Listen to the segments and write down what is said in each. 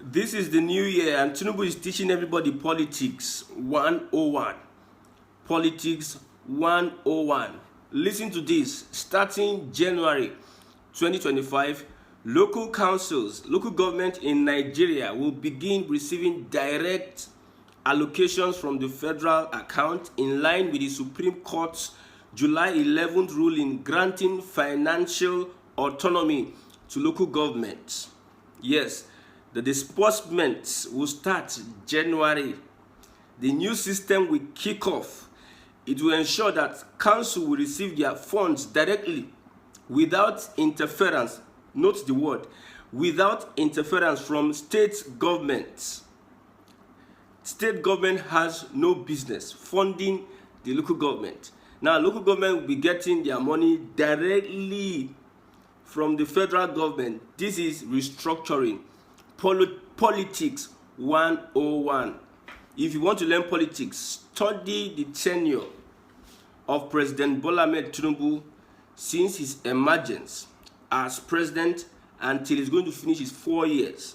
This is the new year and Tinubu is teaching everybody politics 101. Politics 101. Listen to this. Starting January 2025, local councils, local government in Nigeria will begin receiving direct allocations from the federal account in line with the Supreme Court's July 11th ruling granting financial autonomy to local governments. Yes, the disbursements will start January. The new system will kick off. It will ensure that council will receive their funds directly without interference. Note the word, without interference from state governments. State government has no business funding the local government. Now, local government will be getting their money directly from the federal government. This is restructuring. Politics 101. If you want to learn politics, study the tenure of President Bola Ahmed Tinubu since his emergence as president until he's going to finish his 4 years.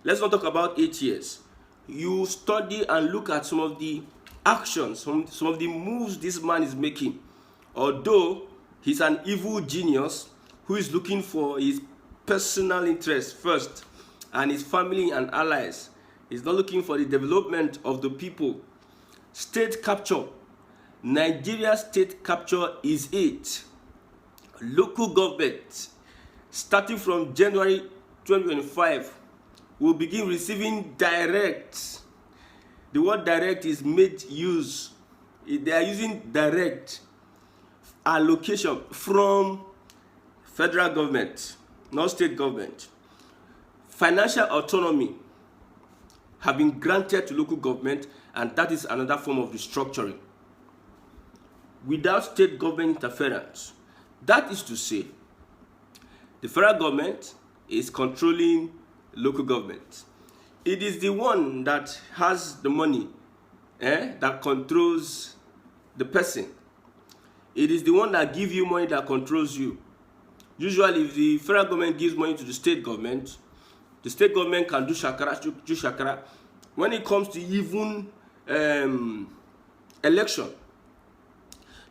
Let's not talk about 8 years. You study and look at some of the actions, some of the moves this man is making. Although he's an evil genius who is looking for his personal interest first and his family and allies. He's not looking for the development of the people. State capture. Nigeria's state capture is it. Local government, starting from January 2025, will begin receiving direct. The word direct is made use. They are using direct allocation from federal government, not state government. Financial autonomy have been granted to local government, and that is another form of restructuring. Without state government interference. That is to say, the federal government is controlling local government. It is the one that has the money, that controls the person. It is the one that gives you money that controls you. Usually, if the federal government gives money to the state government can do shakara. When it comes to even election,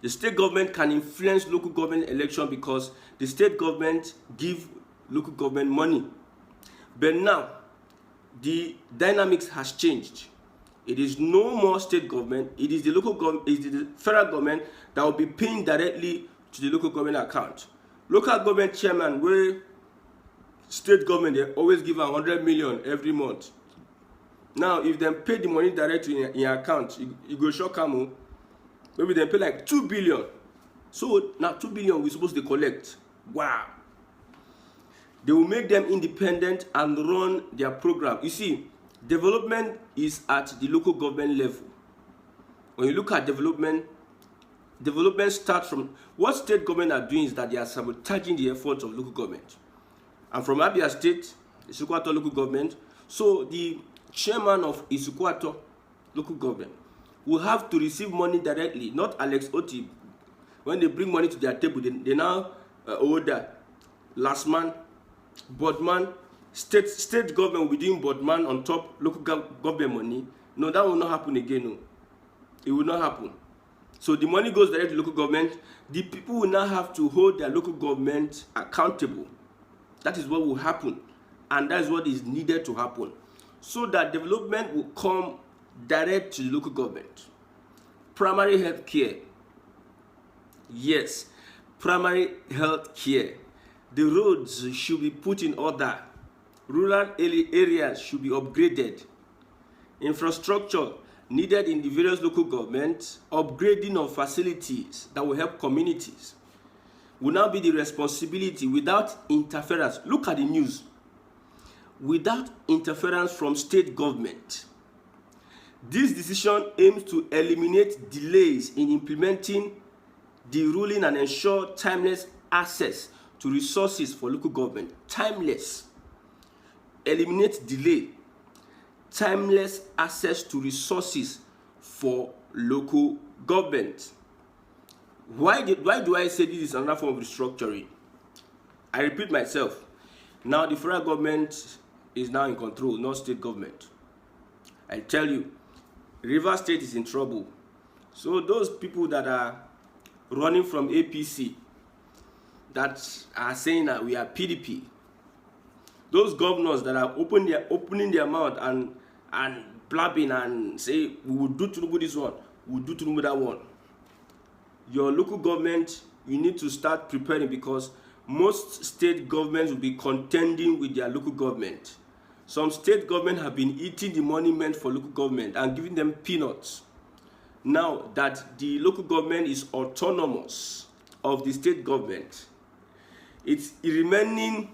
the state government can influence local government election because the state government give local government money. But now, the dynamics has changed. It is no more state government. It is the local government, it is the federal government that will be paying directly to the local government account. Local government chairman, where state government, they always give 100 million every month. Now, if they pay the money directly in your account, you go shock them. Maybe they pay like 2 billion. So now 2 billion we're supposed to collect. Wow. They will make them independent and run their program. You see, development is at the local government level. When you look at development starts from what state government are doing is that they are sabotaging the efforts of local government. And from Abia State, Isukwato local government, so the chairman of Isukwato local government will have to receive money directly, not Alex Oti. When they bring money to their table, they now order last man, boardman, state government will be doing boardman on top local government money. No, that will not happen again. No, it will not happen. So the money goes direct to local government. The people will now have to hold their local government accountable. That is what will happen, and that is what is needed to happen, so that development will come direct to the local government. Primary health care. Yes, primary health care. The roads should be put in order. Rural areas should be upgraded. Infrastructure needed in the various local governments, upgrading of facilities that will help communities, will now be the responsibility without interference. Look at the news. Without interference from state government. This decision aims to eliminate delays in implementing the ruling and ensure timeless access to resources for local government. Timeless. Eliminate delay. Timeless access to resources for local government. Why do I say this is another form of restructuring? I repeat myself. Now the federal government is now in control, not state government. I tell you, Rivers State is in trouble. So those people that are running from APC, that are saying that we are PDP, those governors that are opening their mouth and blabbing and say we will do Tinubu this one, we will do Tinubu that one. Your local government, you need to start preparing, because most state governments will be contending with their local government. Some state government have been eating the money meant for local government and giving them peanuts. Now that the local government is autonomous of the state government, it's remaining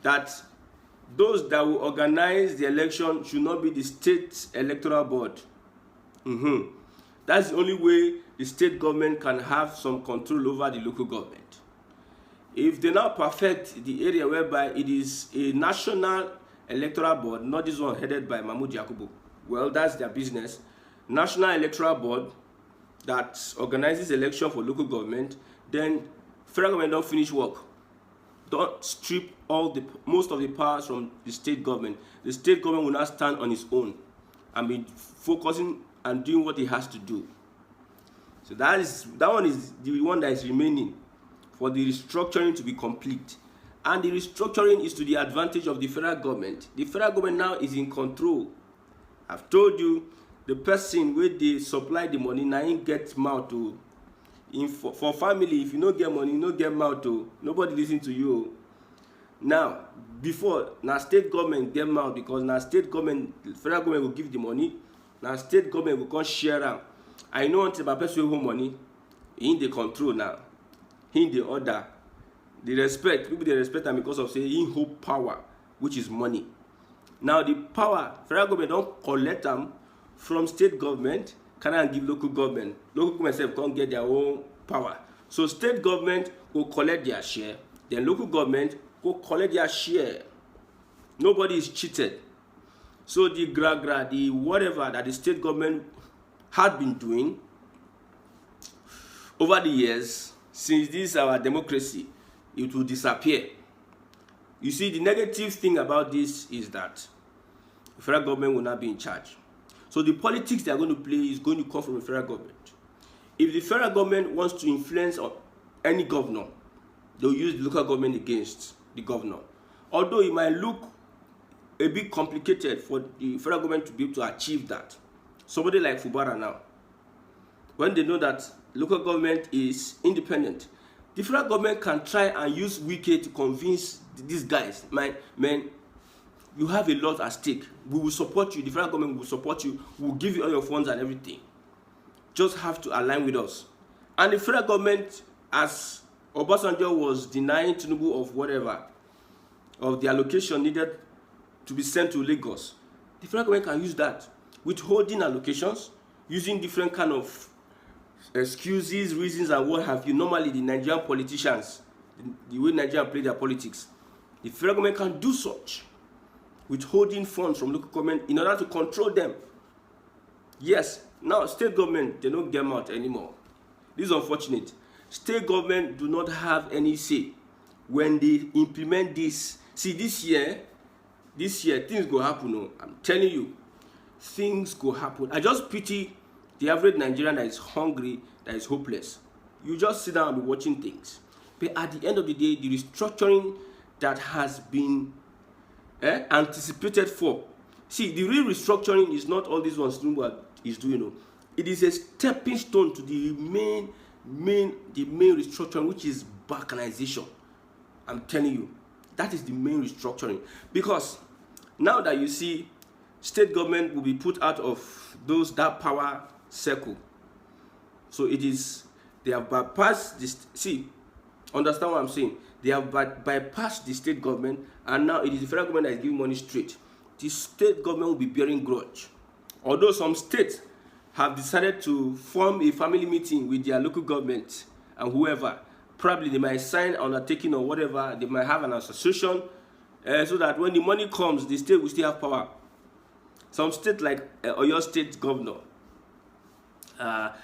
that those that will organize the election should not be the state electoral board. That's the only way the state government can have some control over the local government. If they now perfect the area whereby it is a national electoral board, not this one headed by Mahmoud Yakubu, well, that's their business. National electoral board that organizes election for local government, then federal government don't finish work. Don't strip most of the powers from the state government. The state government will not stand on its own and be focusing and doing what it has to do. So that one is the one that is remaining for the restructuring to be complete. And the restructuring is to the advantage of the federal government. The federal government now is in control. I've told you, the person where they supply the money now ain't get mouth to. For family, if you don't get money, you don't get mouth to. Nobody listen to you. Now, before, now state government get mouth, because now state government, federal government will give the money. Now state government will come share am. I know until my person will money, in the control now, in the order. The respect, people they respect them because of saying he hold power, which is money. Now the power, federal government don't collect them from state government, cannot give local government. Local government self can't get their own power. So state government will collect their share, then local government will collect their share. Nobody is cheated. So the the whatever that the state government had been doing over the years, since this is our democracy, it will disappear. You see, the negative thing about this is that the federal government will not be in charge. So the politics they are going to play is going to come from the federal government. If the federal government wants to influence any governor, they'll use the local government against the governor. Although it might look a bit complicated for the federal government to be able to achieve that. Somebody like Fubara now, when they know that local government is independent, the federal government can try and use Wike to convince these guys, man, you have a lot at stake. We will support you. The federal government will support you. We will give you all your funds and everything. Just have to align with us. And the federal government, as Obasanjo was denying Tinubu of whatever, of the allocation needed to be sent to Lagos, the federal government can use that, withholding allocations, using different kind of excuses, reasons, and what have you. Normally, the Nigerian politicians, the way Nigeria play their politics, the federal government can do such, withholding funds from local government in order to control them. Yes, now state government, they don't get them out anymore. This is unfortunate. State government do not have any say when they implement this. See, this year, things go happen. No, I'm telling you, things go happen. I just pity the average Nigerian that is hungry, that is hopeless. You just sit down and be watching things. But at the end of the day, the restructuring that has been anticipated for. See, the real restructuring is not all these ones Tinubu is doing. No. It is a stepping stone to the main restructuring, which is balkanization. I'm telling you, that is the main restructuring. Because now that you see, state government will be put out of that power circle. So it is, they have bypassed this. See, understand what I'm saying? They have bypassed the state government, and now it is the federal government that is giving money straight. The state government will be bearing grudge. Although some states have decided to form a family meeting with their local government and whoever, probably they might sign an undertaking or whatever, they might have an association, so that when the money comes, the state will still have power. Some states like Oyo State governor, our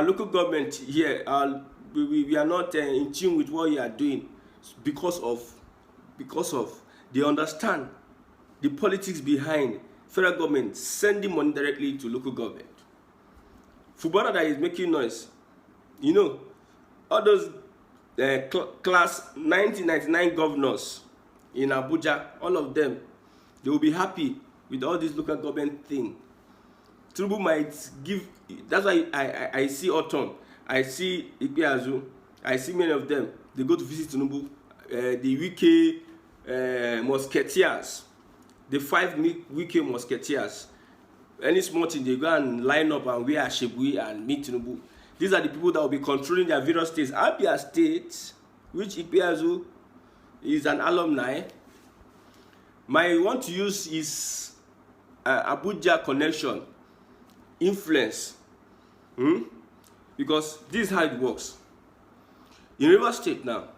local government here, we are not in tune with what you are doing because of they understand the politics behind federal government sending money directly to local government. Fubara that is making noise, you know, all those class 1999 governors in Abuja, all of them, they will be happy with all this local government thing. Tinubu might give, that's why I see Autonomy, I see Ikpeazu, I see many of them, they go to visit Tinubu, the Wike Musketeers, the 5 Wike Musketeers. Any small thing, they go and line up and wear Ashebui and meet Tinubu. These are the people that will be controlling their various states. Abia State, which Ikpeazu is an alumni, might want to use his Abuja connection, influence, because this is how it works. In Rivers State now,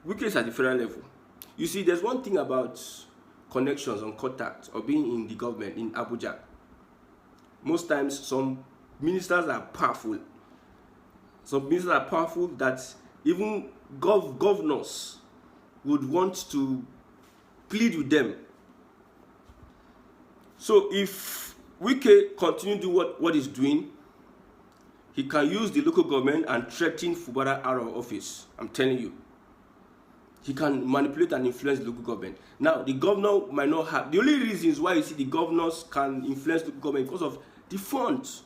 Wike is at the federal level. You see, there's one thing about connections and contact or being in the government in Abuja. Most times, some ministers are powerful. Some ministers are powerful that even governors would want to plead with them. So if Wike continue to do what he's doing, he can use the local government and threaten Fubara out of office. I'm telling you. He can manipulate and influence the local government. Now, the governor might not have... The only reasons why you see the governors can influence the government because of the funds.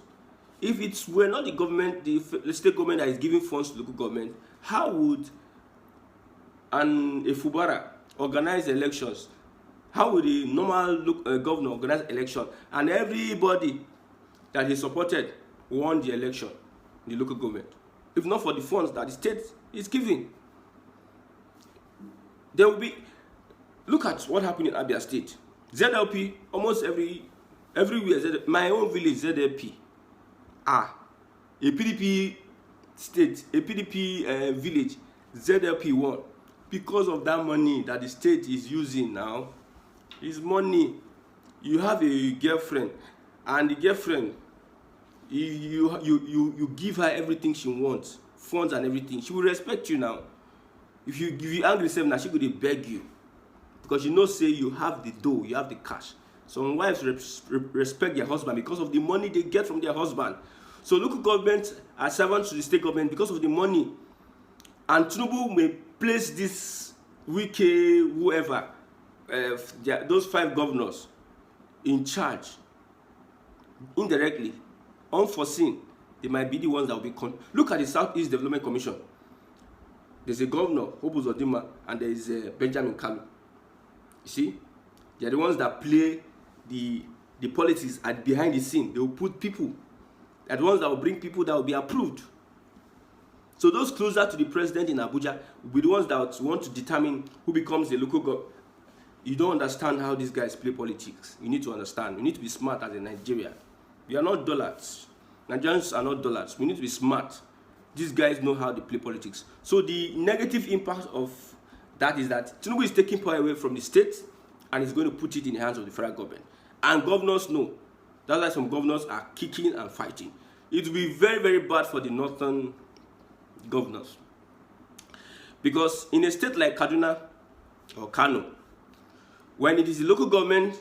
If it were not the government, the state government that is giving funds to the local government, how would a Fubara organize elections? How would the normal governor organize election? And everybody that he supported won the election in the local government. If not for the funds that the state is giving. There will be, look at what happened in Abia State. ZLP, almost everywhere, my own village, ZLP. A PDP state, a PDP village, ZLP won. Because of that money that the state is using now, is money. You have a girlfriend, and the girlfriend, you give her everything she wants, funds and everything. She will respect you now. If you angry yourself now, she could beg you. Because you know, say you have the dough, you have the cash. Some wives respect their husband because of the money they get from their husband. So local governments are servants to the state government because of the money. And Tinubu may place this Wike, whoever, those 5 governors in charge indirectly, unforeseen. They might be the ones that will be... Look at the Southeast Development Commission. There's a governor, Obuz Odima, and there is Benjamin Kalu. You see? They are the ones that play the politics at behind the scene. They will put people. They are the ones that will bring people that will be approved. So those closer to the president in Abuja will be the ones that want to determine who becomes the local governor. You don't understand how these guys play politics. You need to understand. You need to be smart as a Nigerian. We are not dullards. Nigerians are not dullards. We need to be smart. These guys know how they play politics. So the negative impact of that is that Tinubu is taking power away from the state and is going to put it in the hands of the federal government. And governors know. That's why some governors are kicking and fighting. It will be very, very bad for the northern governors. Because in a state like Kaduna or Kano, when it is the local government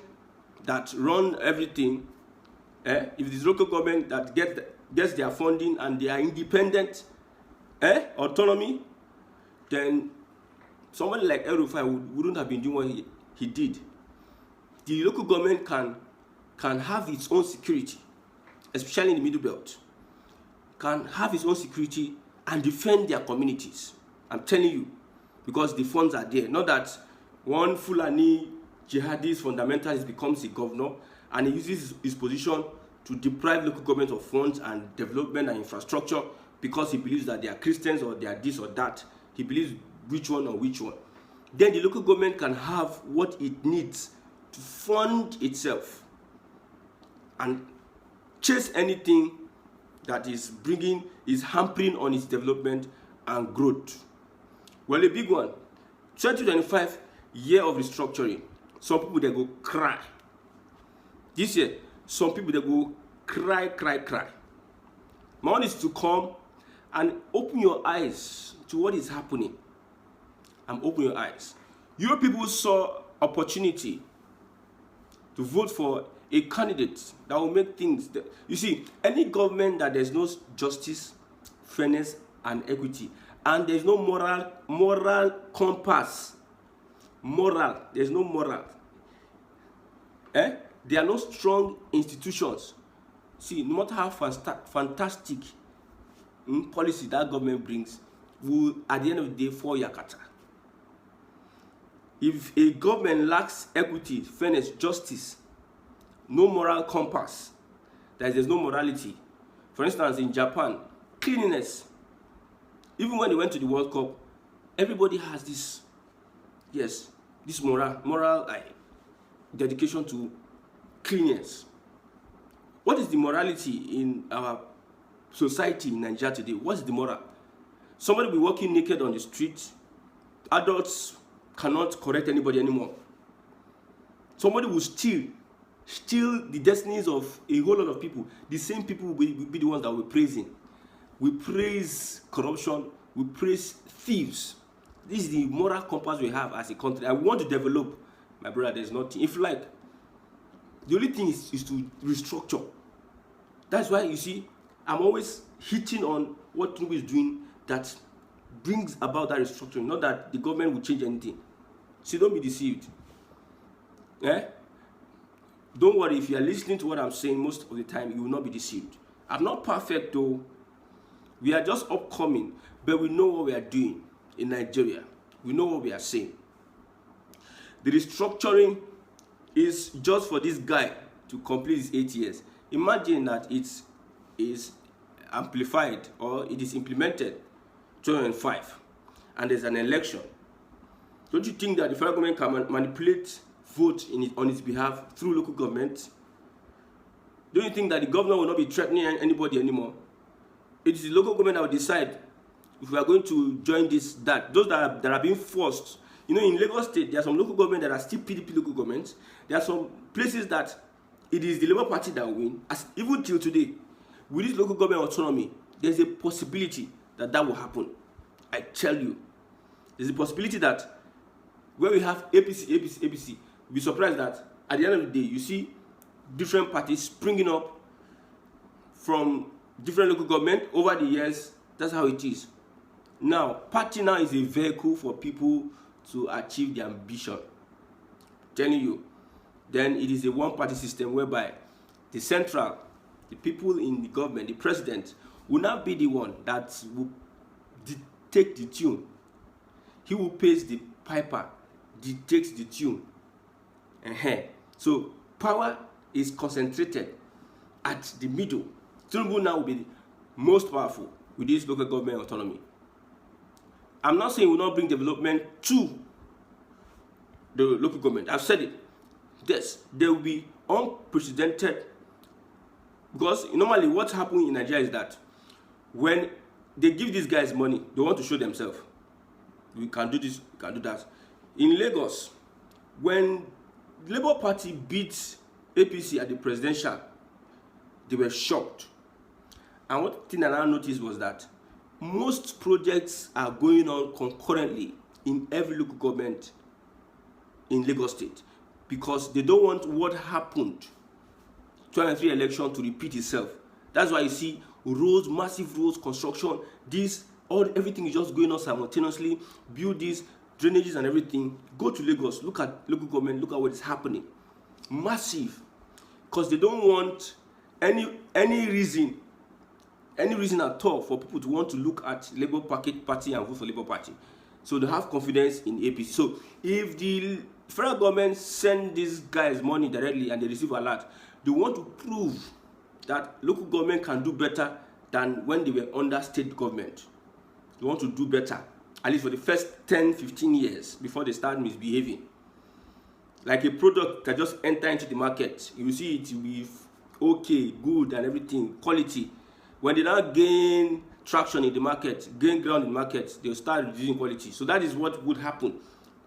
that run everything, if it is local government that gets their funding and they are independent, autonomy, then somebody like El-Rufai wouldn't have been doing what he did. The local government can have its own security, especially in the Middle Belt, can have its own security and defend their communities. I'm telling you, because the funds are there. Not that one Fulani jihadist fundamentalist becomes a governor and he uses his position to deprive local government of funds and development and infrastructure because he believes that they are Christians or they are this or that. He believes which one or which one. Then the local government can have what it needs to fund itself and chase anything that is hampering on its development and growth. Well, a big one, 2025 year of restructuring. Some people, they go cry. This year, some people, they go cry. My one is to come and open your eyes to what is happening. And open your eyes. Your people saw opportunity to vote for a candidate that will make things. You see, any government that there's no justice, fairness, and equity, and there's no moral compass, there's no moral. There are no strong institutions. See, no matter how fantastic policy that government brings, will at the end of the day fall yakata. If a government lacks equity, fairness, justice, no moral compass, there's no morality. For instance, in Japan, cleanliness. Even when they went to the World Cup, everybody has this moral dedication to cleanliness. What is the morality in our society in Nigeria today? What is the moral? Somebody will be walking naked on the street. Adults cannot correct anybody anymore. Somebody will steal the destinies of a whole lot of people. The same people will be the ones that we're praising. We praise corruption. We praise thieves. This is the moral compass we have as a country. I want to develop, my brother. There's nothing. If you like, the only thing is to restructure. That's why you see, I'm always hitting on what Tinubu is doing that brings about that restructuring. Not that the government will change anything. So don't be deceived. Don't worry, if you are listening to what I'm saying most of the time, you will not be deceived. I'm not perfect though. We are just upcoming, but we know what we are doing in Nigeria. We know what we are saying. The restructuring is just for this guy to complete his 8 years. Imagine that it is amplified or it is implemented 2005 and there's an election. Don't you think that the federal government can manipulate vote on its behalf through local government? Don't you think that the governor will not be threatening anybody anymore? It is the local government that will decide if we are going to join this, that. Those that are being forced. You know, in Lagos State, there are some local government that are still PDP local governments. There are some places that it is the Labour Party that will win. Even till today, with this local government autonomy, there's a possibility that will happen. I tell you. There's a possibility that when we have APC, you'll be surprised that at the end of the day, you see different parties springing up from different local government over the years. That's how it is. Now, party now is a vehicle for people to achieve their ambition. I'm telling you. Then it is a one-party system whereby the central, the people in the government, the president, will not be the one that will dictate the tune. He will pays the piper, dictates the tune. So power is concentrated at the middle. Tinubu now will be the most powerful with this local government autonomy. I'm not saying we will not bring development to the local government. I've said it. Yes, there will be unprecedented, because normally what's happening in Nigeria is that when they give these guys money, they want to show themselves. We can do this, we can do that. In Lagos, when the Labour Party beat APC at the presidential, they were shocked. And one thing that I noticed was that most projects are going on concurrently in every local government in Lagos State, because they don't want what happened 2023 election to repeat itself. That's why you see roads, massive roads, construction, everything is just going on simultaneously. Build these drainages and everything. Go to Lagos, look at local government, look at what is happening. Massive. Because they don't want any reason at all for people to want to look at Labour Party and vote for Labour Party. So they have confidence in APC. So if the federal government send these guys money directly and they receive a lot, they want to prove that local government can do better than when they were under state government. They want to do better, at least for the first 10-15 years before they start misbehaving. Like a product that just enter into the market, you will see it will be okay, good and everything, quality. When they now gain traction in the market, gain ground in the market, they'll start reducing quality. So that is what would happen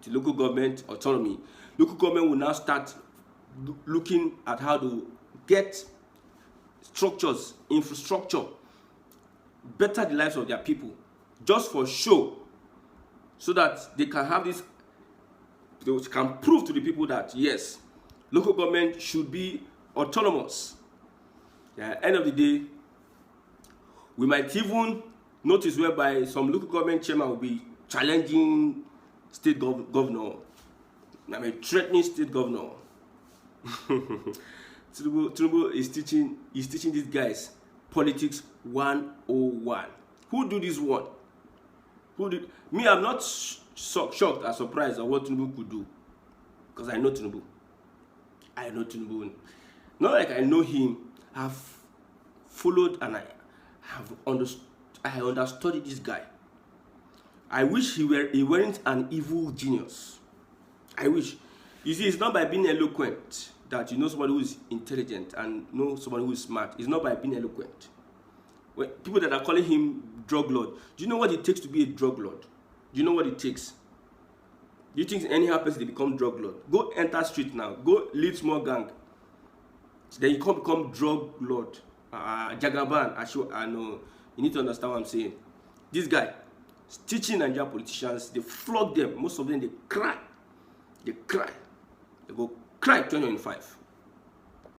to local government autonomy. Local government will now start looking at how to get structures, infrastructure, better the lives of their people, just for show, so that they can have this, they can prove to the people that yes, Local government should be autonomous. End of the day, we might even notice whereby some local government chairman will be challenging state governor. I mean, threatening state governor. Tinubu is teaching these guys politics 101. Who do this one? Me, I'm not shocked or surprised at what Tinubu could do, because I know Tinubu. Not like I know him. I've followed and I understudied this guy. I wish he weren't an evil genius. I wish. You see, it's not by being eloquent that you know somebody who is intelligent and know somebody who is smart. It's not by being eloquent. When people that are calling him drug lord, do you know what it takes to be a drug lord? Do you know what it takes? Do you think anyhow person they become drug lord? Go enter street now. Go lead small gang. Then you can't become drug lord. Jagaban. I know. You need to understand what I'm saying. This guy is teaching Nigerian politicians. They flog them. Most of them they cry. They go cry 2025.